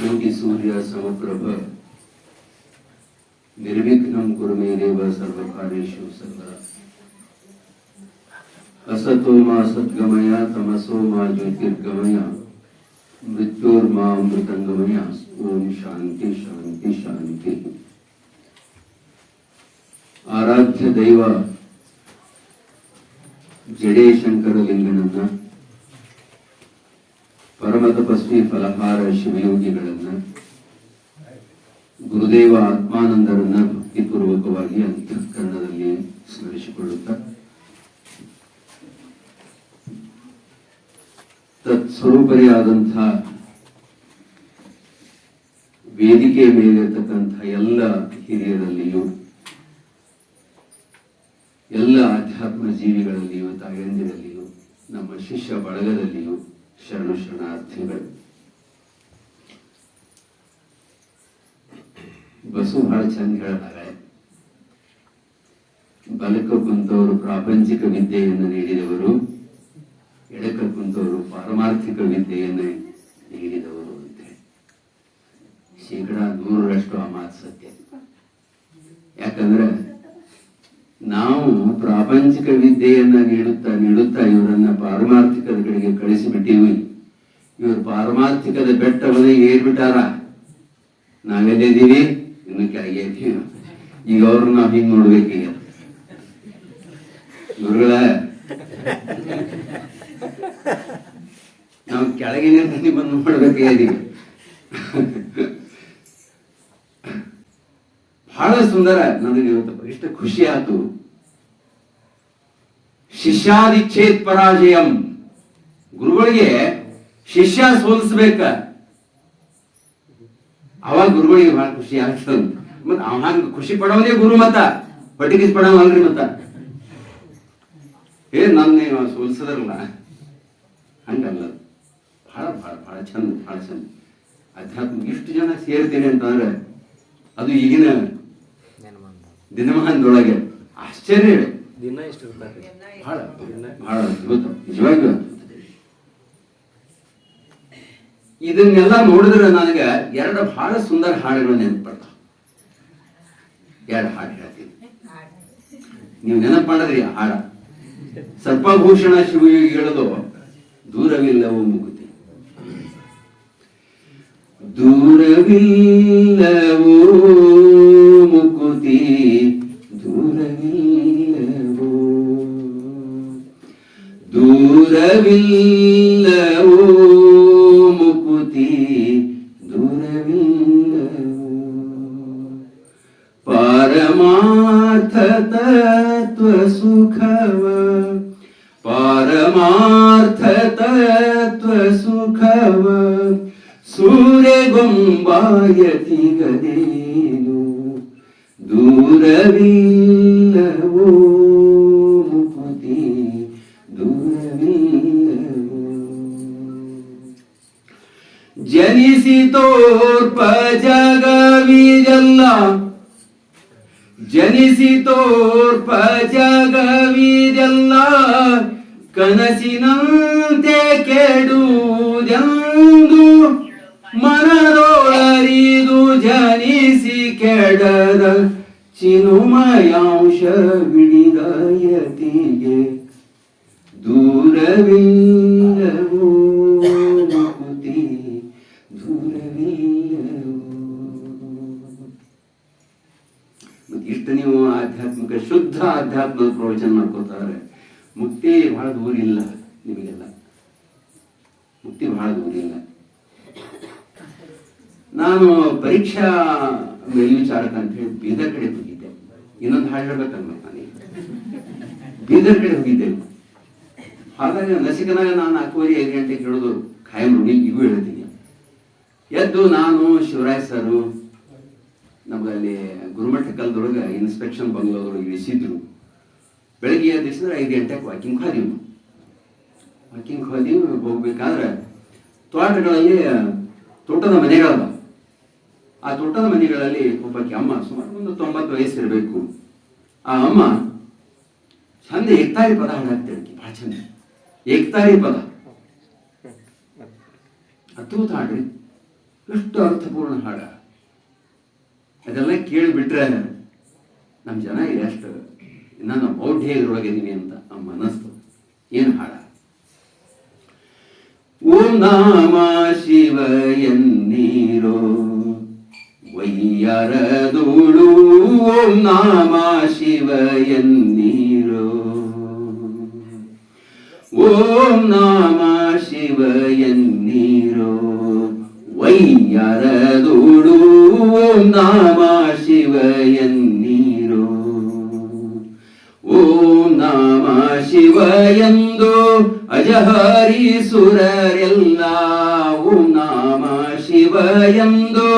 ಕೋಟಿ ಸೂರ್ಯ ಸಮಪ್ರಭ ನಿರ್ವಿಘ್ನಂ ಕುರು ಮೇ ದೇವ ಸರ್ವಕಾರ್ಯೇಷು ಸರ್ವದಾ असतो मा सद्गमय तमसो मा ज्योतिर्गमय मृत्योर्मा अमृतंगमय ओम शांति शांति शांति। आराध्य दैव ಜಡೇಶಂಕರಲಿಂಗನನ್ನ ಪರಮ ತಪಸ್ವಿ ಫಲಹಾರ ಶಿವಯೋಗಿಗಳನ್ನ ಗುರುದೇವ ಆತ್ಮಾನಂದರನ್ನ ಭಕ್ತಿಪೂರ್ವಕವಾಗಿ ಅಂತಃಕರಣದಲ್ಲಿ ಸ್ಮರಿಸಿಕೊಳ್ಳುತ್ತಾ ತತ್ಸ್ವರೂಪರಿಯಾದಂಥ ವೇದಿಕೆ ಮೇಲಿರತಕ್ಕಂಥ ಎಲ್ಲ ಹಿರಿಯರಲ್ಲಿಯೂ ಎಲ್ಲ ಆಧ್ಯಾತ್ಮ ಜೀವಿಗಳಲ್ಲಿಯೂ ತಾಯಂದಿರಲ್ಲಿಯೂ ನಮ್ಮ ಶಿಷ್ಯ ಬಳಗದಲ್ಲಿಯೂ ಶರಣು ಶರಣಾರ್ಥಿಗಳು. ಬಸು ಬಹಳ ಚಂದ ಹೇಳಿದಾಗ ಬಲಕ ಕುಂತವರು ಪ್ರಾಪಂಚಿಕ ವಿದ್ಯೆಯನ್ನು ನೀಡಿದವರು, ಎಡಕ ಕುಂತವರು ಪಾರಮಾರ್ಥಿಕ ವಿದ್ಯೆಯನ್ನು ನೀಡಿದವರು ಅಂತ. 100% ಆ ಮಾತು ಸತ್ಯ. ಯಾಕಂದ್ರೆ ನಾವು ಪ್ರಾಪಂಚಿಕ ವಿದ್ಯೆಯನ್ನ ನೀಡುತ್ತಾ ಇವರನ್ನ ಪಾರಮಾರ್ಥಿಕದ ಕಡೆಗೆ ಕಳಿಸಿಬಿಟ್ಟಿವಿ. ಇವರು ಪಾರಮಾರ್ಥಿಕದ ಬೆಟ್ಟವನ್ನೇ ಏರ್ಬಿಟ್ಟಾರ, ನಾವೆಲ್ಲಿದ್ದೀವಿ ಇನ್ನು ಕೆಳಗೆ ಇದ್ದೀವಿ. ಈಗ ಅವ್ರನ್ನ ನಾವು ಹಿಂಗ್ ನೋಡ್ಬೇಕೀಗ. ಇವ್ರುಗಳ ನಾವು ಕೆಳಗಿನ ಬಂದು ನೋಡ್ಬೇಕಾಗಿದ್ದೀವಿ. ಬಹಳ ಸುಂದರ. ನನಗೆ ಇವತ್ತು ಇಷ್ಟ ಖುಷಿ ಆಯ್ತು. ಶಿಷ್ಯಾದಿಚ್ಛೇತ್ ಪರಾಜಯಂ. ಗುರುಗಳಿಗೆ ಶಿಷ್ಯ ಸೋಲಿಸ್ಬೇಕ, ಅವಾಗ ಗುರುಗಳಿಗೆ ಬಹಳ ಖುಷಿ ಆಗ್ತದ. ಮತ್ ಹಂಗ ಖುಷಿ ಪಡೋದೇ ಗುರು ಮತ, ಪಟಿಕಿಸ್ ಪಡೋ ಅಲ್ರಿ ಮತ. ನನ್ನ ಸೋಲಿಸದ್ರಲ್ಲ, ಹಂಗಲ್ಲ. ಬಹಳ ಬಹಳ ಬಹಳ ಚಂದ, ಬಹಳ ಚಂದ. ಅಧ್ಯಾತ್ಮ ಇಷ್ಟು ಜನ ಸೇರ್ತೀನಿ ಅಂತಂದ್ರೆ ಅದು ಈಗಿನ ದಿನಮಾನದೊಳಗೆ ಆಶ್ಚರ್ಯವೇ. ಬಹಳ ಬಹಳ ಅದ್ಭುತ, ನಿಜವಾಗಿಯೂ ಅದ್ಭುತ. ಇದನ್ನೆಲ್ಲ ನೋಡಿದ್ರೆ ನನಗೆ ಎರಡು ಬಹಳ ಸುಂದರ ಹಾಡುಗಳು ನೆನಪಡ್ತಾವ. ಎರಡು ಹಾಡು ಹೇಳ್ತೀನಿ, ನೀವು ನೆನಪು ಮಾಡಿದ್ರಿ. ಆ ಹಾಡ ಸರ್ಪಭೂಷಣ ಶಿವಯೋಗಿಗಳದು ದೂರವಿಲ್ಲವೋ ಮುಗುತಿ. ದೂರವಿಲ್ಲವೋ ಮುಕುತಿ, ದೂರವಿಲ್ಲವೋ, ದೂರವಿಲ್ಲವೋ ಮುಕುತಿ, ದೂರವಿಲ್ಲವೋ. ಪಾರಮಾರ್ಥ ತತ್ವ ಸುಖವ, ಪಾರಮಾರ್ಥ ತತ್ವ ಸುಖವ ಸೂರ್ಯಗೊಂಬಾಯತಿ ಗದೇನು. ದೂರವಿಲ್ಲವೋ ಮುಕುತಿ, ದೂರವಿಲ್ಲವೋ. ಜನಿಸಿ ತೋರ್ಪ ಜಗವಿದೆಲ್ಲ, ಜನಿಸಿ ತೋರ್ಪ ಜಗವಿದೆಲ್ಲ, ಕನಸಿನಂತೆ ಕೆಡುವುದೆಂದು ಮನದೊಳರಿದು ಜನಿಸಿ ಕೆಡದ ಚಿನುಮಯಾಂಶ ಬಿಡಿದ ಯತಿಗೆ. ದೂರವಿಲ್ಲವೋ ಮುಕುತಿ, ದೂರವಿಲ್ಲವೋ. ಇಷ್ಟು ನೀವು ಆಧ್ಯಾತ್ಮಿಕ ಶುದ್ಧ ಆಧ್ಯಾತ್ಮದ ಪ್ರವಚನ ಮಾಡ್ಕೋತಾರೆ. ಮುಕ್ತಿ ಬಹಳ ದೂರ ಇಲ್ಲ ನಿಮಗೆಲ್ಲ, ಮುಕ್ತಿ ಬಹಳ ದೂರ ಇಲ್ಲ. ನಾನು ಪರೀಕ್ಷಾ ಮೇಲ್ವಿಚಾರಕ ಅಂತ ಹೇಳಿ ಬೀದರ್ ಕಡೆ ಹೋಗಿದ್ದೆ. ಇನ್ನೊಂದು ಹಾಡು ಹೇಳ್ಬೇಕನ್ಬೇಕು, ನಾನು ಬೀದರ್ ಕಡೆ ಹೋಗಿದ್ದೆ. ಹಾಗಾಗಿ ನಸಿಕನಾಗ ನಾನು 4:30-5 ಗಂಟೆಗೆ ಹೇಳೋದು ಖಾಯಂ ರೂಢಿ, ಇಗೂ ಹೇಳ್ತೀನಿ. ಎದ್ದು ನಾನು ಶಿವರಾಜ್ ಸರು ನಮ್ಗಲ್ಲಿ ಗುರುಮಠ ಕಲ್ದೊಳಗೆ ಇನ್ಸ್ಪೆಕ್ಷನ್ ಬಂಗ್ಲೋದೊಳಗೆ ಇಳಿಸಿದ್ರು. ಬೆಳಗ್ಗೆ ಎದ್ದಿಸಿದ್ರೆ 5 ಗಂಟೆಗೆ ವಾಕಿಂಗ್ ಹೋದೀವಿ. ವಾಕಿಂಗ್ ಹೋದೀವಿ. ಹೋಗ್ಬೇಕಾದ್ರೆ ತೋಟಗಳಲ್ಲಿ ತೋಟದ ಮನೆಗಳವ. ಆ ತೋಟದ ಮನೆಗಳಲ್ಲಿ ಒಬ್ಬಾಕಿ ಅಮ್ಮ, ಸುಮಾರು ಒಂದು 90 ವಯಸ್ಸಿರಬೇಕು. ಆ ಅಮ್ಮ ಚಂದ ಏಕ್ತಾರಿ ಪದ ಹಾಡಾಕ್ತಿರ್ಕಿ, ಬಹಳ ಚಂದ ಏಕ್ತಾರಿ ಪದ, ಅದ್ಭುತ ಹಾಡ್ರಿ. ಎಷ್ಟು ಅರ್ಥಪೂರ್ಣ ಹಾಡ. ಅದೆಲ್ಲ ಕೇಳಿಬಿಟ್ರೆ ನಮ್ಮ ಜನ ಎಷ್ಟು ನಾನು ಬೌಢ್ಯ ಇದ್ರೊಳಗಿದ್ದೀನಿ ಅಂತ ನಮ್ಮ ಮನಸ್ಸು. ಏನು ಹಾಡ? ಓಂ ನಮ ಶಿವ ಎನ್ನೀರೋ ವೈಯರದೋಳು, ಓಂ ನಮ ಶಿವ ಎನ್ನೀರೋ, ಓಂ ನಮ ಶಿವ ಎನ್ನೀರೋ ವೈಯರದೋಳು, ಓಂ ನಮ ಶಿವ ಎನ್ನೀರೋ. ಓಂ ನಮ ಶಿವ ಎಂದು ಅಜಹರೀಸುರರೆಲ್ಲ, ಓಂ ನಮ ಶಿವ ಎಂದು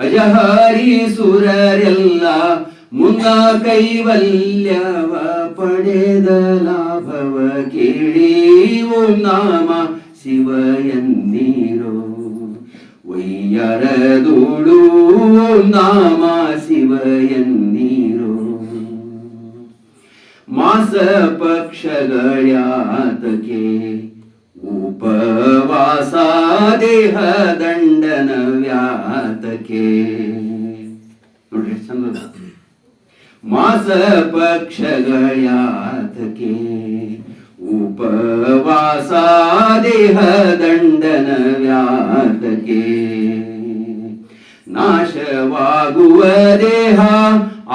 ಅಜಹರೀಸುರರೆಲ್ಲ ಮುನ್ನ ಕೈವಲ್ಯವ ಪಡೆದ ಲಾಭವ ಕೇಳಿ, ಓಂ ನಮ ಶಿವ ಎನ್ನೀರೋ ವೈಯರದೋಳು, ಓಂ ನಮ ಶಿವ ಎನ್ನೀರೋ. ಮಾಸ ಪಕ್ಷಗಳ್ಯಾತಕೆ ಉಪವಾಸ ದೇಹ ದಂಡನ ವ್ಯಾತಕೆ. ನೋಡ್ರಿ ಚಂದ. ಮಾಸ ಪಕ್ಷಗಳ್ಯಾತಕೆ ಉಪವಾಸ ದೇಹ ದಂಡನ ವ್ಯಾತಕೆ. ನಾಶವಾಗುವ ದೇಹ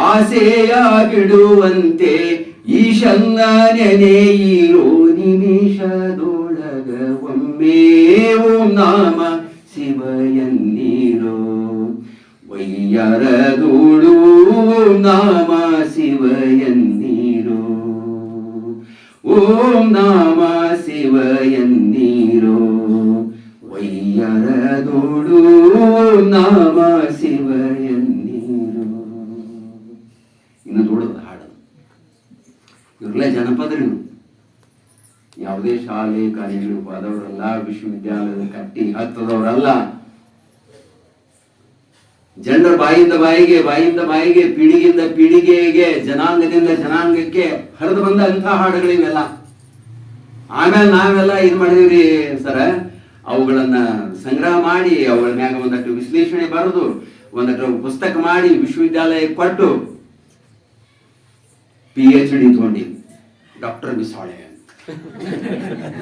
ಆಸೆಯ ಬಿಡುವಂತೆ ಈಶನ್ನ ನೆನೆಯಿರೋ ನಿಮಿಷದೊಳಗ ಒಮ್ಮೆ, ಓಂ ನಮ ಶಿವ ಎನ್ನೀರೋ ವೈಯರದೋಳು, ಓಂ ನಮ ಶಿವ ಎನ್ನೀರೋ, ಓಂ ನಮ ಶಿವ ಎನ್ನೀರೋ ವೈಯರದೋಳು, ಓಂ ನಮ ಶಿವ ಎನ್ನೀರೋ. ಇನ್ನು ದೊಡ್ಡದು ಹಾಡು. ಇವ್ರೆಲ್ಲ ಜನಪದರು, ಯಾವುದೇ ಶಾಲೆ ಕಾಲೇಜು ಹೋದವರಲ್ಲ, ವಿಶ್ವವಿದ್ಯಾಲಯದ ಕಟ್ಟಿ ಹತ್ತದವರಲ್ಲ. ಜನರ ಬಾಯಿಂದ ಬಾಯಿಗೆ, ಬಾಯಿಂದ ಬಾಯಿಗೆ, ಪೀಳಿಗೆಯಿಂದ ಪೀಳಿಗೆಗೆ, ಜನಾಂಗದಿಂದ ಜನಾಂಗಕ್ಕೆ ಹರಿದು ಬಂದ ಅಂಥ ಹಾಡುಗಳಿವೆಲ್ಲ. ಆಮೇಲೆ ನಾವೆಲ್ಲ ಇದು ಮಾಡಿದ್ವಿ ಸರ, ಅವುಗಳನ್ನ ಸಂಗ್ರಹ ಮಾಡಿ ಅವುಗಳ ಮ್ಯಾಗ ಒಂದಷ್ಟು ವಿಶ್ಲೇಷಣೆ ಬರೆದು ಒಂದಷ್ಟು ಪುಸ್ತಕ ಮಾಡಿ ವಿಶ್ವವಿದ್ಯಾಲಯಕ್ಕೆ ಕೊಟ್ಟು PhD ತಗೊಂಡಿ. ಡಾಕ್ಟರ್ ಬಿಸಾಳೆ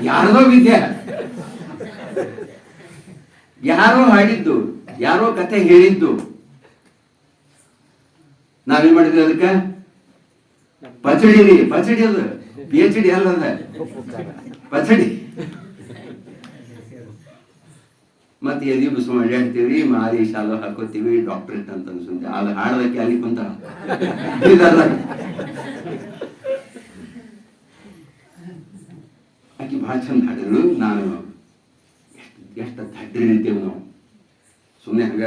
ಯಾರೋ ವಿದ್ಯೆ, ಯಾರೋ ಹಾಡಿದ್ದು, ಯಾರೋ ಕಥೆ ಹೇಳಿದ್ದು. ನಾವೇನ್ ಮಾಡಿದ್ವಿ ಅದಕ್ಕೆ? ಪಚಡಿ ರೀ, ಪಚಡಿ ಅದು PhD ಅಲ್ಲದ ಪಚಡಿ. ಮತ್ತೆ ಎದಿ ಬಿಸು ಅಡ್ಯಾಡ್ತೀವಿ, ಮಾರಿ ಶಾಲು ಹಾಕೋತೀವಿ, ಡಾಕ್ಟರೇಟ್ ಅಂತ ಅನ್ಸುತ್ತೆ. ಅಲ್ಲಿ ಹಾಡೋದಕ್ಕೆ ಅಲ್ಲಿ ಕುಂತ ಆಕಿ ಭಾಳ ಚಂದ ಹಾಡಿದ್ರು. ನಾನು ಎಷ್ಟು ದಡ್ರಿ ನಿಂತೇವೆ ನಾವು, ಸುಮ್ಮನೆ ಹಂಗ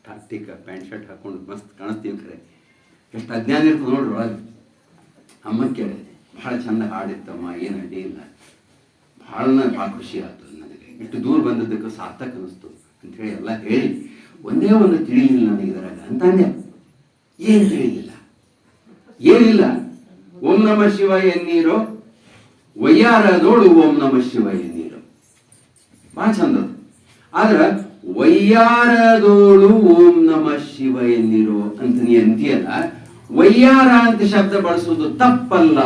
ಟಾಕ್ಟಿಕ್ ಪ್ಯಾಂಟ್ ಶರ್ಟ್ ಹಾಕೊಂಡು ಮಸ್ತ್ ಕಾಣಿಸ್ತೀವಿ. ಖರೆ ಎಷ್ಟು ಅಜ್ಞಾನ ಇರ್ತದೆ ನೋಡ್ರಿ ಒಳಗೆ. ಅಮ್ಮ ಕೇಳಿದೆ, ಭಾಳ ಚಂದ ಹಾಡಿತ್ತಮ್ಮ, ಏನು ಅಡ್ಡಿ ಇಲ್ಲ, ಭಾಳ ಖುಷಿ ಆಯ್ತು ನನಗೆ, ಇಷ್ಟು ದೂರ ಬಂದದ್ದಕ್ಕೆ ಸಾರ್ಥಕ ಅನಿಸ್ತು ಅಂಥೇಳಿ ಎಲ್ಲ ಹೇಳಿ, ಒಂದೇ ಒಂದು ತಿಳಿಲಿಲ್ಲ ನನಗೆ ಇದರಾಗ ಅಂತಂದೆ. ಏನು ತಿಳಿಲಿಲ್ಲ? ಏನಿಲ್ಲ. ಓಂ ನಮ ಶಿವಾಯ ಎನ್ನೀರೋ ವಯ್ಯಾರದೋಳು, ಓಂ ನಮ ಶಿವಾಯ ಎನ್ನೀರೋ. ಭಾಳ ಚಂದ. ಆದ್ರೆ ವಯ್ಯಾರದೋಳು ಓಂ ನಮ ಶಿವ ಎನ್ನೀರೋ ಅಂತ ನೀ ಅಂತೀಯಲ್ಲ, ವಯ್ಯಾರ ಅಂತ ಶಬ್ದ ಬಳಸೋದು ತಪ್ಪಲ್ಲ.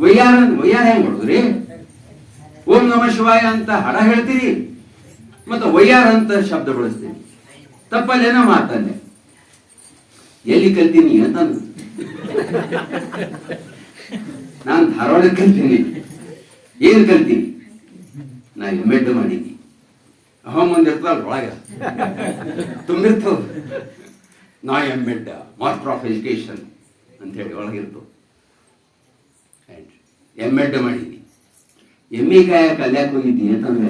ವಯ್ಯಾರ ಹೆಂಗ್ ಮಾಡೋದ್ರಿ? ಓಂ ನಮ ಶಿವಾಯ ಅಂತ ಹಡ ಹೇಳ್ತೀರಿ, ಮತ್ತೆ ವಯ್ಯಾರ ಅಂತ ಶಬ್ದ ಬಳಸ್ತೀರಿ. ತಪ್ಪಲ್ಲೇನೋ ಮಾತಲ್ಲೇ. ಎಲ್ಲಿ ಕಲ್ತೀನಿ ಅಂತ ನಾನು ಧಾರವಾಡ ಕಲ್ತೀನಿ. ಏನ್ ಕಲ್ತೀನಿ? ನಾ MEd ಮಾಡಿದ್ದೀನಿ. ಅಹಂ ಒಂದಿರ್ತಲ್ಲ ಒಳಗ ತುಂಬಿರ್ತದ. ನಾ MEd ಮಾಸ್ಟರ್ ಆಫ್ ಎಜುಕೇಶನ್ ಅಂತ ಹೇಳಿ ಒಳಗಿರ್ತು. MEd ಮಾಡಿದ್ದೀನಿ. ME ಕಾಯ ಕಲ್ಯಾಕ್ ಹೋಗಿದ್ದಿ ಅಂತಂದ್ರೆ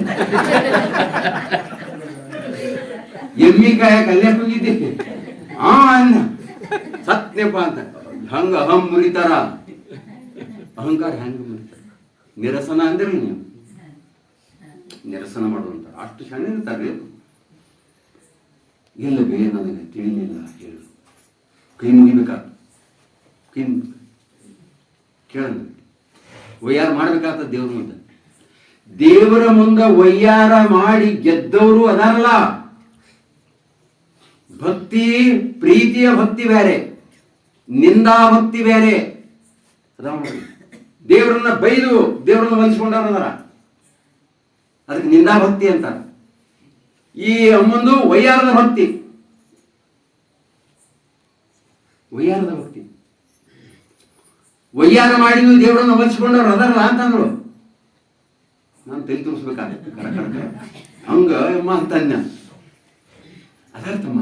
ME ಕಾಯ ಕಲ್ಯಾಕ್ ಹೋಗಿದ್ದಿ ಅನ್ನ ಸತ್ಯಪ್ಪ ಅಂತ ಹಂಗ ಅಹಂ ಮುರಿತಾರ. ಅಹಂಕಾರ ಹೆಂಗ ಮುರಿತಾರ? ನಿರಸನ ಅಂದ್ರೆ ನೀವು ನಿರಸನ ಮಾಡುವಂತಾರ. ಅಷ್ಟು ಕ್ಷಣ ಇರ್ತಾರೆ. ಇಲ್ಲವೇ ನನಗೆ ತಿಳಿಲಿಲ್ಲ ಹೇಳು. ಕೈ ಮುಗಿಬೇಕಾದ ಕೇಳ ಯಾರು ಮಾಡ್ಬೇಕಾಗ್ತದ ದೇವ್ರ ಮುಂದೆ. ದೇವರ ಮುಂದೆ ವಯ್ಯಾರ ಮಾಡಿ ಗೆದ್ದವರು ಅದಾರಲ್ಲ, ಭಕ್ತಿ ಪ್ರೀತಿಯ ಭಕ್ತಿ ಬೇರೆ, ನಿಂದಾ ಭಕ್ತಿ ಬೇರೆ. ದೇವರನ್ನ ಬೈದು ದೇವರನ್ನ ವಂಚಿಕೊಂಡವ್ರು ಅದಾರ, ಅದಕ್ಕೆ ನಿಂದಾ ಭಕ್ತಿ ಅಂತಾರ. ಈ ಅಮ್ಮಂದು ವಯ್ಯಾರದ ಭಕ್ತಿ, ವಯ್ಯಾರದ ಭಕ್ತಿ. ವಯ್ಯಾರ ಮಾಡಿದ್ವು ದೇವರನ್ನು ವಂಚಿಕೊಂಡವ್ರು ಅದರಲ್ಲ ಅಂತಂದ್ರು. ನಾನು ತಲೆ ತೋರಿಸ್ಬೇಕಾಗತ್ತೆ ಕರ ಹಂಗ ಅಮ್ಮ ಅಂತನ್ಯ ಅದರ್ಥಮ್ಮ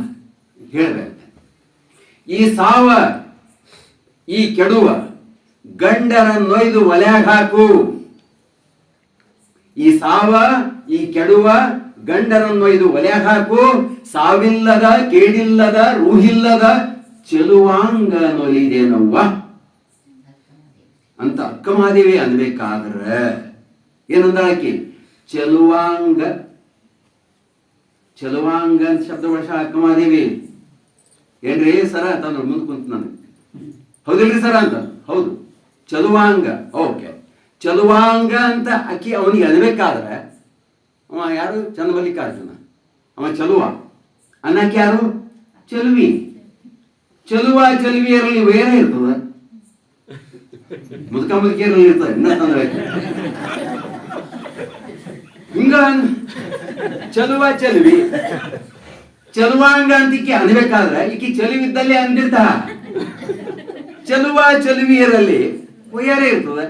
ಹೇಳ್ಬೇಕು. ಈ ಸಾವ ಈ ಕೆಡುವ ಗಂಡರ ನೊಯ್ದು ಒಲ್ಯಾಗ ಹಾಕು. ಈ ಸಾವ ಈ ಕೆಡುವ ಗಂಡರನ್ನೊಯ್ದು ಒಲ್ಯಾಗ ಹಾಕು. ಸಾವಿಲ್ಲದ ಕೇಡಿಲ್ಲದ ರೂಹಿಲ್ಲದ ಚೆಲುವಾಂಗ ನೊಲಿದೇನವ್ವ ಅಂತ ಅಕ್ಕಮಹಾದೇವಿ ಅನ್ಬೇಕಾದ್ರ ಏನಂದಾಕಿ? ಚೆಲುವಾಂಗ. ಚೆಲುವಾಂಗ ಅಂತ ಶಬ್ದ ಬಳಸ ಅಕ್ಕಮಹಾದೇವಿ. ಏನ್ರಿ ಸರ ಅಂತಂದ್ರು ಮುಂದೆ ಕುಂತ ನನಗೆ. ಹೌದಿಲ್ರಿ ಸರ ಅಂತ. ಹೌದು, ಚಲುವಾಂಗ. ಓಕೆ, ಚಲುವಾಂಗ ಅಂತ ಅಕ್ಕಿ ಅವನಿಗೆ ಅನ್ಬೇಕಾದ್ರೆ ಅವ ಯಾರು? ಚಂದ್ರಮಲ್ಲಿಕಾರ್ಜುನ. ಅವ ಚಲುವ ಅನ್ನಕ್ಕೆ ಯಾರು? ಚಲುವಿ. ಚಲುವ ಚಲುವಿಯರಲ್ಲಿ ಬೇರೆ ಇರ್ತದ, ಮುದುಕ ಮುದುಕಿಯರಲ್ಲಿ ಇರ್ತದೆ. ಇನ್ನಂದ್ರೆ ಹಿಂಗ ಚಲುವ ಚಲುವಿ ಚಲುವಾಂಗ ಅಂತ ಈಕೆ ಅನ್ಬೇಕಾದ್ರೆ ಈಕಿ ಚಲುವಿದ್ದಲ್ಲೇ ಅಂದಿರ್ತ. ಚಲುವ ಚಲುವಿಯರಲ್ಲಿ ವಯ್ಯಾರೇ ಇರ್ತದೆ.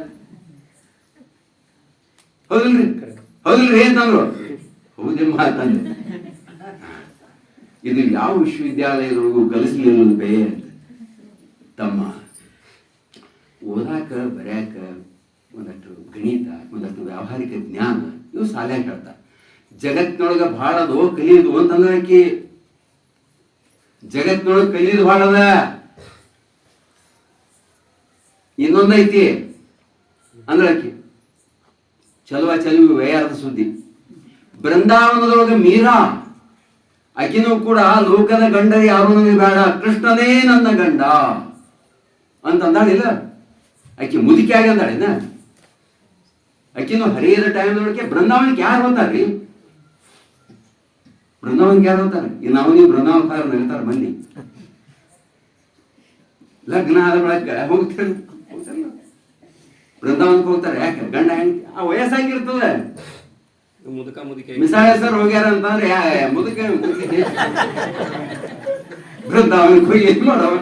ಹೌದಿಲ್ರಿ? ಹೌದಿಲ್ರಿ ಅಂತಂದ್ರು. ಹೌದೇ ಮಾತಂದ್ರೆ ಇದು ಯಾವ ವಿಶ್ವವಿದ್ಯಾಲಯದೊಳಗೂ ಕಲಿಸ್ಲಿಲ್ಲವೇ ಅಂತ. ತಮ್ಮ ಓದಾಕ ಬರ್ಯಾಕ ಒಂದಷ್ಟು ಗಣಿತ, ಒಂದಷ್ಟು ವ್ಯಾವಹಾರಿಕ ಜ್ಞಾನ ಇವು ಸಾಲ್ಯಾಗ ಹೇಳ್ತಾರೆ. ಜಗತ್ತಿನೊಳಗ ಬಹಳ ಅದು ಕಲಿಯೋದು ಅಂತಂದ್ರೆ ಆಕಿ ಜಗತ್ತಿನೊಳಗೆ ಕಲಿಯೋದು ಬಹಳ ಅದ. ಇನ್ನೊಂದೈತಿ ಅಂದ್ರೆ ಆಕಿ ಚಲುವ ಚಲುವಿ ವಯ್ಯಾರದ ಸುದ್ದಿ. ಬೃಂದಾವನದೊಳಗೆ ಮೀರಾ ಆಕಿನೂ ಕೂಡ ಲೋಕದ ಗಂಡರು ಯಾರು ನನಗೆ ಬೇಡ, ಕೃಷ್ಣನೇ ನನ್ನ ಗಂಡ ಅಂತ ಅಂದಾಳಿಲ್ಲ. ಆಕಿ ಮುದುಕಿ ಆಗಿ ಅಂದಾಳಿನ. ಆಕಿನೂ ಹರಿಯದ ಟೈಮ್ನೊಳಗೆ ಬೃಂದಾವನಕ್ಕೆ ಯಾರು ಹೋಗ್ತಾರ್ರಿ? ಬೃಂದಾವನಕ್ಕೆ ಯಾರು ಹೋಗ್ತಾರೆ? ನಾವು ನೀವು ಬೃಂದಾವನ ನಗತಾರ ಮಂದಿ. ಲಗ್ನ ಆದ ಬಳಕ ಹೋಗ್ತಾರೆ, ಬೃಂದಾವನಕ್ಕೆ ಹೋಗ್ತಾರೆ. ಯಾಕೆ? ಗಂಡ ಹೆಂಡತಿ ಆ ವಯಸ್ಸಾಗಿರ್ತದೆ. ಮುದುಕ ಮುದುಕಿ ಮಿಸಾಳ ಸರ್ ಹೋಗ್ಯಾರ ಅಂತಂದ್ರೆ ಮುದುಕ ಬೃಂದಾವನಕ್ಕೆ ಹೋಗಿ ಏನ್ ಮಾಡವ?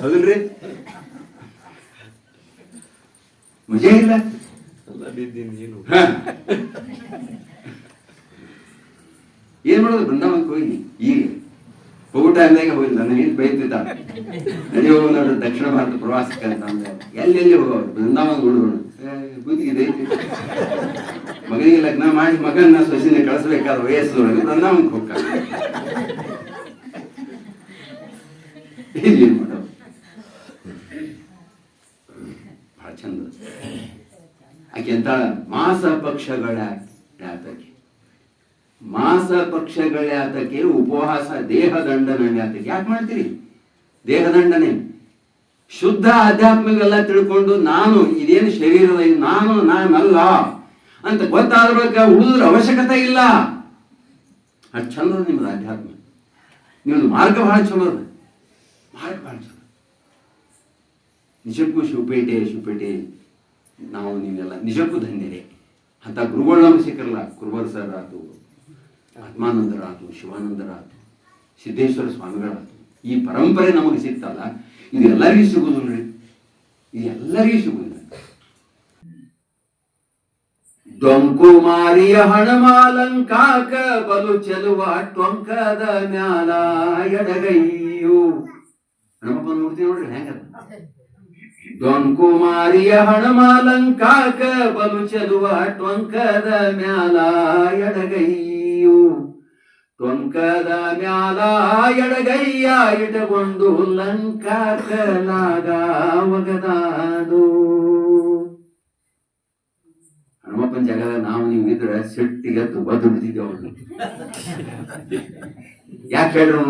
ಹೌದಿಲ್ರಿ? ಮಜಾ ಇಲ್ಲ. ಏನ್ ಮಾಡೋದು? ಬೃಂದಾವನಕ್ಕೆ ಹೋಗಿ ಈಗ ಹೋಗೋ ಟೈಮ್ದಾಗ ಹೋಗಿಲ್ಲ. ನಾನು ಏನ್ ಬೈತಿದ್ದ ನಡಿ ಹೋಗೋ ನೋಡ್ರಿ ದಕ್ಷಿಣ ಭಾರತ ಪ್ರವಾಸಕ್ಕೆ ಅಂತಂದ್ರೆ ಎಲ್ಲೆಲ್ಲಿ ಹೋಗೋರು ಬೃಂದಾವನ ನೋಡೋಣ. ಬುದ್ಧಿಗಿದೆ ಮಗನಿಗೆ ಲಗ್ನ ಮಾಡಿ ಮಗನ ಸೊಸಿನ ಕಳಿಸ್ಬೇಕಾದ ವಯಸ್ಸೊಳಗೆ ಬೃಂದಾವನಕ್ಕೆ ಹೋಗ್ತಾರೆ. ಏನ್ ಮಾಡೋದು? ಬಹಳ ಚಂದ. ಆಕೆ ಅಂತ ಮಾಸ ಪಕ್ಷಗಳ ಯಾತಕ್ಕೆ, ಮಾಸ ಪಕ್ಷಗಳ ಯಾತಕ್ಕೆ, ಉಪವಾಸ ದೇಹದಂಡನ ಯಾತಕ್ಕೆ ಯಾಕೆ ಮಾಡ್ತೀರಿ? ದೇಹದಂಡನೆ ಶುದ್ಧ ಆಧ್ಯಾತ್ಮಿಕ ತಿಳ್ಕೊಂಡು ನಾನು ಇದೇನು ಶರೀರದ ನಾನಲ್ಲ ಅಂತ ಗೊತ್ತಾದ ಬಳಿಕ ಉಳಿದ್ರ ಅವಶ್ಯಕತೆ ಇಲ್ಲ. ಅಷ್ಟು ಚಂದ ನಿಮ್ದು ಆಧ್ಯಾತ್ಮ. ನಿಮ್ದು ಮಾರ್ಗ ಬಹಳ ಚಲೋ ಅದ. ಮಾರ್ಗ ಬಹಳ ಚಲೋ. ನಿಜಕ್ಕೂ ಶಿವಪೇಟೆ ನಾವು ನೀವೆಲ್ಲ ನಿಜಕ್ಕೂ ಧನ್ಯರೇ. ಅಂತ ಗುರುಗಳು ನಮ್ಗೆ ಸಿಕ್ಕರಲ್ಲ. ಕುರುಬರ್ ಸರ್ ಆತು, ಆತ್ಮಾನಂದರಾತು, ಶಿವಾನಂದರಾತು, ಸಿದ್ದೇಶ್ವರ ಸ್ವಾಮಿಗಳಾತು, ಈ ಪರಂಪರೆ ನಮಗೆ ಸಿಗ್ತಲ್ಲ. ಇದು ಎಲ್ಲರಿಗೂ ಸಿಗುದಿಲ್ರಿ, ಇದು ಎಲ್ಲರಿಗೂ ಸಿಗುದಿಲ್ಲ. ಡೊಂಕು ಮಾರಿಯ ಹಣಮಾಲಂಕಾಕ ಬಲು ಚೆಲುವ ಟೊಂಕದ ಮ್ಯಾಲ ಎಡಗೈಯು. ಹನುಮಪ್ಪನ ಮೂರ್ತಿ ನೋಡ್ರಿ ಹೆಂಗದ. ಡೊಂಕು ಮಾರಿಯ ಹಣಮಾಲಂಕಾಕ ಬಲು ಚೆಲುವ ಟೊಂಕದ ಮ್ಯಾಲ ಎಡಗೈಯು. ಟೊಂಕದ ಮ್ಯಾಲ ಎಡಗೈಯ ಇಟಗೊಂಡು ಲಂಕಾಕಲಾಗ ಒಗದಾಡು. ಹನುಮಪ್ಪನ ಜಾಗದ ನಾವು ನೀವು ಇದ್ರೆ ಸಿಟ್ಟಿಗೆ ಒದ್ದು ಬಿಡ್ತಿದ್ದೇವೆ. ಯಾಕೆ ಹೇಳ್ರು?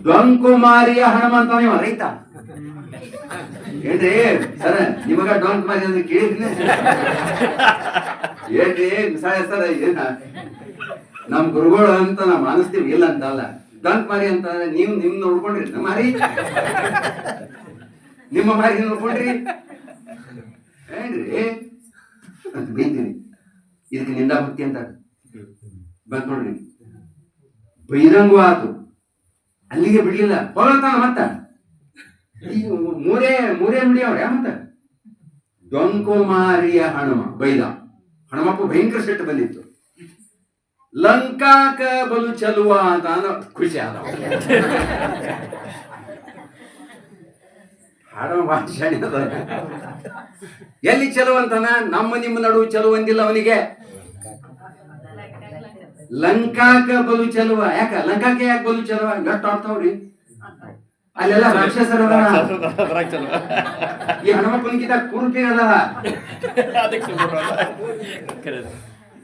ಡೊಂಕುಮಾರಿಯ ಹನುಮಂತ ನೀವು ರೈತ ಏನ್ರಿ ಸರ ನಿಮಗ ಡೊಂಕ್ ಮಾರಿ ಅಂದ್ರೆ ಕೇಳಿದ್ನೆ ಏನ್ರಿ ಸರ ಏನ ನಮ್ ಗುರುಗಳು ಅಂತ ನಾವ್ ಅನಿಸ್ತೀವಿ ಇಲ್ಲ ಅಂತ ಅಲ್ಲ. ಡೊಂಕ್ ಮಾರಿ ಅಂತ ನೀವು ನಿಮ್ ನೋಡ್ಕೊಂಡ್ರಿ ನಮ್ಮ ಮಾರಿ ನಿಮ್ಮ ಮಾರಿ ನೋಡ್ಕೊಂಡ್ರಿ ಏನ್ರಿ ಅಂತ ಬೈತೀನಿ. ಇದಕ್ಕೆ ನಿಂದ ಭಕ್ತಿ ಅಂತ ಬಂದ್ ನೋಡ್ರಿ. ಬೈರಂಗು ಆತು, ಅಲ್ಲಿಗೆ ಬಿಡ್ಲಿಲ್ಲ, ಹೊಗಳತಾನ ಮತ್ತ ಮೂರೇ ನುಡಿಯವ್ರೆ ಮತ್ತ. ಡೊಂಕುಮಾರಿಯ ಹನುಮ ಬೈದ. ಹನುಮಪ್ಪ ಭಯಂಕರ ಸಿಟ್ಟು ಬಂದಿತ್ತು. ಲಂಕಾಕ ಬಲು ಚಲುವ ಅಂತ ಖುಷಿ ಆದ. ಹಾಡೋ ಭಾಷೆ ಎಲ್ಲಿ ಚಲುವಂತಾನ? ನಮ್ಮ ನಿಮ್ಮ ನಡುವೆ ಚಲುವಂದಿಲ್ಲ ಅವನಿಗೆ. ಲಂಕಾಕ ಬಲು ಚಲುವ. ಯಾಕ ಲಂಕಾಕ್ಕೆ ಯಾಕೆ ಬಲು ಚಲುವ? ಗಟ್ಟ ಆಡ್ತಾವ್ರಿ ಅಲ್ಲೆಲ್ಲ ರಾಕ್ಷಸರ. ಈ ಹನುಮಪ್ಪನಿಗಿಂತ ಕುರುಪಿ ಅದ,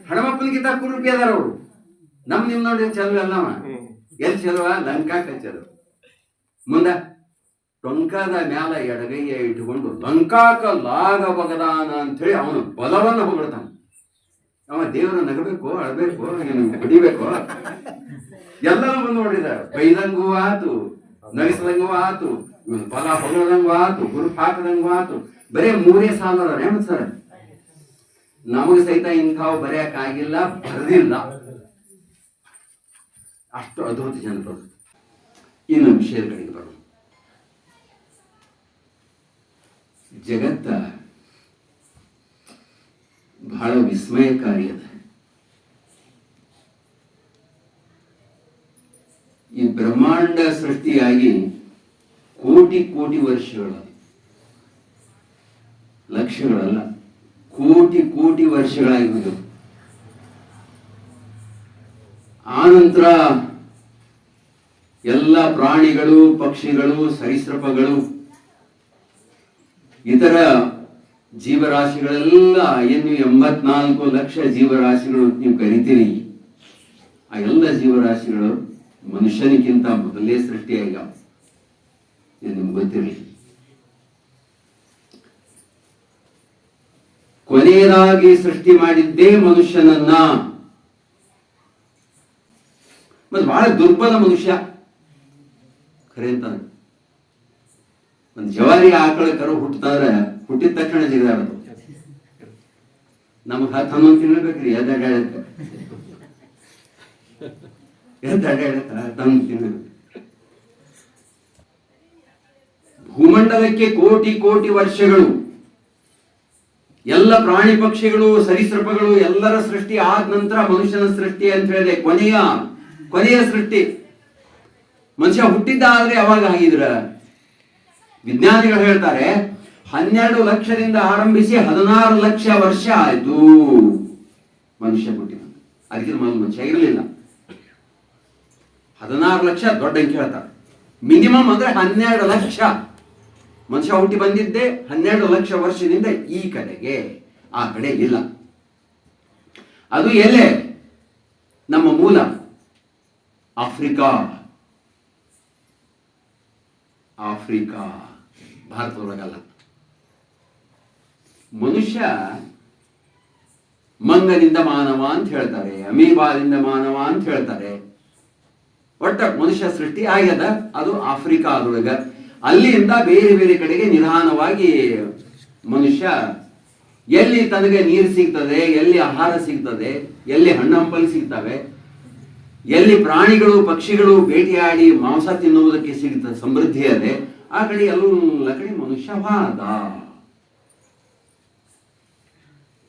ಹನುಮಪ್ಪನಿಗಿಂತ ಕುರುಪಿ ಅದಾರ ಅವರು. ನಿಮ್ ನೋಡಿ ಚಲುವ ಅಲ್ಲವ. ಎಲ್ಲಿ ಚಲುವ? ಲಂಕಾಕ ಚಲುವ. ಮುಂದ ಟೊಂಕದ ಮ್ಯಾಲ ಎಡಗೈಯ ಇಟ್ಟುಕೊಂಡು ಲಂಕಾಕ ಲಾಗ ಬಗದಾನ ಅಂತ ಹೇಳಿ ಅವನು ಬಲವನ್ನು ಹೊಗಳ್ತಾನ. ಅವ ದೇವರ ನಗಬೇಕು, ಅಳಬೇಕು, ಹೊಡಿಬೇಕು. ಎಲ್ಲರೂ ಬಂದು ನೋಡಿದ. ಬೈದಂಗೂ ಆತು, ನಗಿಸದಂಗೂ ಆತು, ಬಲ ಹೊಗಳದಂಗೂ ಆತು, ಗುರುಪ್ ಹಾಕದಂಗೂ ಆತು. ಬರೇ ಮೂರೇ ಸಾಲ ಅದಾರ ಸರ್. ನಮಗ ಸಹಿತ ಇಂಥವು ಬರೆಯಕ್ ಆಗಿಲ್ಲ, ಬರೆದಿಲ್ಲ. ಅಷ್ಟು ಅದ್ಭುತ ಜನರು. ಇನ್ನು ವಿಷಯಗಳಿಗೆ ಬರೋದು. ಜಗತ್ತ ಬಹಳ ವಿಸ್ಮಯಕಾರಿ ಅದ. ಈ ಬ್ರಹ್ಮಾಂಡ ಸೃಷ್ಟಿಯಾಗಿ ಕೋಟಿ ಕೋಟಿ ವರ್ಷಗಳ, ಲಕ್ಷಗಳಲ್ಲ, ಕೋಟಿ ಕೋಟಿ ವರ್ಷಗಳಾಗಿರುವುದು. ಆನಂತರ ಎಲ್ಲ ಪ್ರಾಣಿಗಳು, ಪಕ್ಷಿಗಳು, ಸರೀಸೃಪಗಳು, ಇತರ ಜೀವರಾಶಿಗಳೆಲ್ಲ ಏನು 84 ಲಕ್ಷ ಜೀವರಾಶಿಗಳು ನೀವು ಕರಿತೀರಿ. ಆ ಎಲ್ಲ ಜೀವರಾಶಿಗಳು ಮನುಷ್ಯನಿಗಿಂತ ಮೊದಲೇ ಸೃಷ್ಟಿಯಾಗ ನಿಮ್ಗೆ ಗೊತ್ತಿರಲಿ. ಕೊನೆಯದಾಗಿ ಸೃಷ್ಟಿ ಮಾಡಿದ್ದೇ ಮನುಷ್ಯನನ್ನ. ಮತ್ತೆ ಬಹಳ ದುರ್ಬಲ ಮನುಷ್ಯ ಖರೆ ಅಂತ. ಒಂದು ಜವಾರಿ ಆಕಳ ಕರು ಹುಟ್ಟತಾದ್ರೆ ಹುಟ್ಟಿದ ತಕ್ಷಣ ಜಿಗಾಡೋದು. ನಮಗ್ 10-11 ತಿನ್ಬೇಕ್ರಿ. ಎದ್ದಾಡಕ ಭೂಮಂಡಲಕ್ಕೆ ಕೋಟಿ ಕೋಟಿ ವರ್ಷಗಳು, ಎಲ್ಲ ಪ್ರಾಣಿ ಪಕ್ಷಿಗಳು, ಸರೀಸೃಪಗಳು ಎಲ್ಲರ ಸೃಷ್ಟಿ ಆದ ನಂತರ ಮನುಷ್ಯನ ಸೃಷ್ಟಿ ಅಂತ ಹೇಳಿದೆ. ಕೊನೆಯ ಸೃಷ್ಟಿ. ಮನುಷ್ಯ ಹುಟ್ಟಿದ್ದಾದ್ರೆ ಅವಾಗ ಆಗಿದ್ರ ವಿಜ್ಞಾನಿಗಳು ಹೇಳ್ತಾರೆ 12 ಲಕ್ಷದಿಂದ ಆರಂಭಿಸಿ 16 ಲಕ್ಷ ವರ್ಷ ಆಯ್ತು ಮನುಷ್ಯ ಹುಟ್ಟಿದ. ಅದಕ್ಕೆ ಮನುಷ್ಯ ಇರಲಿಲ್ಲ. 16 ಲಕ್ಷ ದೊಡ್ಡ ಅಂಕಿ ಹೇಳ್ತಾರೆ. ಮಿನಿಮಮ್ ಅಂದ್ರೆ 12 ಲಕ್ಷ. ಮನುಷ್ಯ ಹುಟ್ಟಿ ಬಂದಿದ್ದೆ 12 ಲಕ್ಷ ವರ್ಷದಿಂದ ಈ ಕಡೆಗೆ, ಆ ಕಡೆ ಇಲ್ಲ. ಅದು ಎಲ್ಲೇ? ನಮ್ಮ ಮೂಲ ಆಫ್ರಿಕಾ. ಭಾರತದೊಳಗಲ್ಲ. ಮನುಷ್ಯ ಮಂಗನಿಂದ ಮಾನವ ಅಂತ ಹೇಳ್ತಾರೆ, ಅಮೀಬಾದಿಂದ ಮಾನವ ಅಂತ ಹೇಳ್ತಾರೆ. ಒಟ್ಟ ಮನುಷ್ಯ ಸೃಷ್ಟಿ ಆಗ್ಯದ, ಅದು ಆಫ್ರಿಕಾದೊಳಗ. ಅಲ್ಲಿಂದ ಬೇರೆ ಬೇರೆ ಕಡೆಗೆ ನಿಧಾನವಾಗಿ ಮನುಷ್ಯ ಎಲ್ಲಿ ತನಗೆ ನೀರು ಸಿಗ್ತದೆ, ಎಲ್ಲಿ ಆಹಾರ ಸಿಗ್ತದೆ, ಎಲ್ಲಿ ಹಣ್ಣಂಪಲು ಸಿಗ್ತವೆ, ಎಲ್ಲಿ ಪ್ರಾಣಿಗಳು ಪಕ್ಷಿಗಳು ಬೇಟೆಯಾಡಿ ಮಾಂಸ ತಿನ್ನುವುದಕ್ಕೆ ಸಿಗ್ತದೆ, ಸಮೃದ್ಧಿ ಅದೇ, ಆ ಕಡೆ ಎಲ್ಲ ಕಡೆ ಮನುಷ್ಯ ವಾದ.